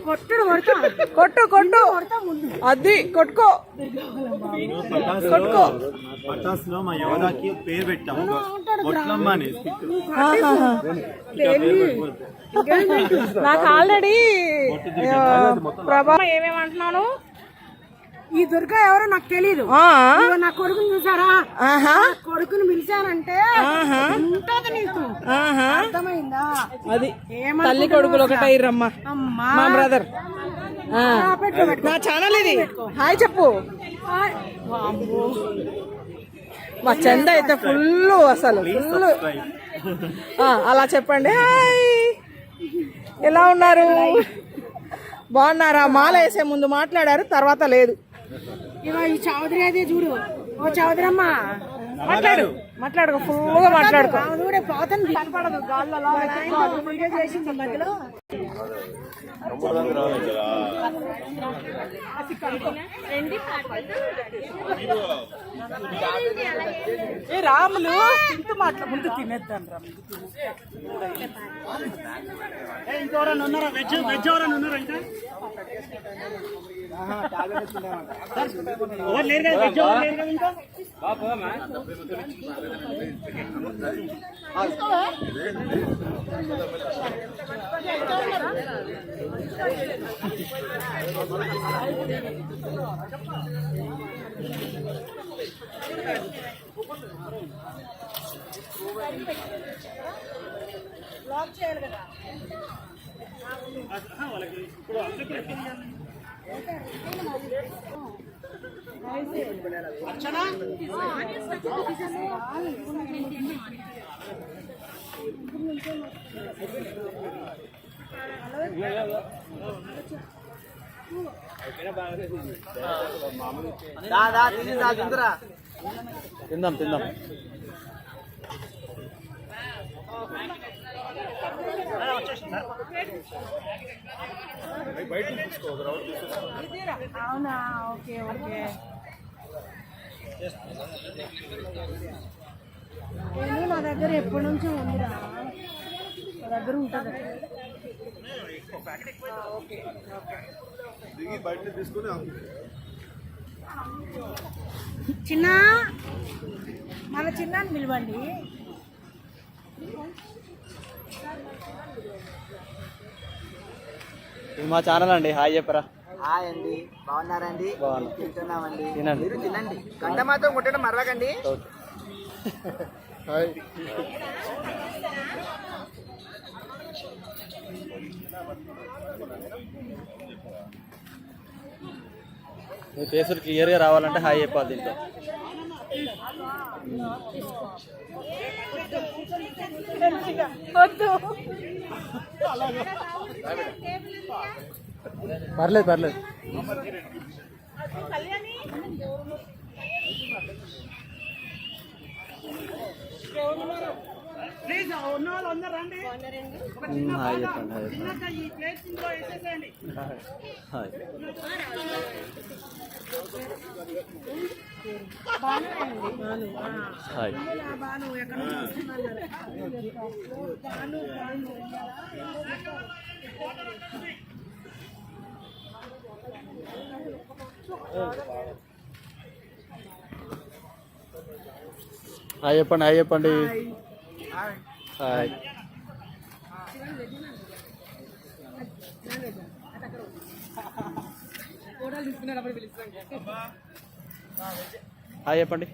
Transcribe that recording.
కొట్టు కొట్టు అది కొట్టుకో కొట్టుకో. పటాసులో మా యోధాకి పేరు పెట్టాము బొట్లమ్మ అని. నాకు ఆల్రెడీ ప్రభా ఏమేమంటున్నాను, ఈ దుర్గా ఎవరో నాకు తెలీదు. నా కొడుకుని చూసారా, కొడుకుని పిలిచానంటే ఉంటది నీకు, అర్థమైందా? అది తల్లి కొడుకులు ఒకటైరమ్మా. మా బ్రదర్ నా ఛానల్ ఇది. హాయ్ చెప్పు. మా చంద అయితే ఫుల్, అసలు ఫుల్. అలా చెప్పండి. హాయ్, ఎలా ఉన్నారు? బాగున్నారా? మాల వేసే ముందు మాట్లాడారు, తర్వాత లేదు. ఇగో ఈ చౌదరి అదే చూడు. ఓ చౌదరమ్మ మాట్లాడుకో, ఫుల్ గా మాట్లాడుకో. చూడే పోతుంది, కనపడదు గాల్లో వీడియో చేసింది మధ్యలో. రాములు తింటూ ముందు తినేద్దాం. ఇంకెవరైనా ఉన్నారా? వెజ్ ఎవరైనా ఉన్నారా? ఇంకా ఎవరు లేరు కదా? వెజ్ ఎవరు లేరు కదా? ఇంకా వాళ్ళకి ఇప్పుడు అందరికీ అర్చనా తిందాం తిందాం. అవునా, ఓకే ఓకే. నా దగ్గర ఎప్పటి నుంచో ఉందిరా, నా దగ్గర ఉంటుంది. చిన్న మళ్ళీ చిన్న అని పిలవండి. ఇది మా ఛానల్ అండి. హాయ్ చెప్పరా. హాయ్ అండి, బాగున్నారండి? బాగున్నాం. తింటున్నామండి. తినండి. మీరు తినండి, గంట మాత్రం కొట్టడం మర్రకండి. హాయ్. మీ ఫేసులు క్లియర్గా రావాలంటే హాయ్ చెప్పాలి దీంట్లో. పర్లేదు పర్లేదు. హాయ్ చెప్పండి. హాయ్. హాయ్. హాయ్ చెప్పండి. హాయ్ చెప్పండి. హాయ్. హాయ్ చెప్పండి.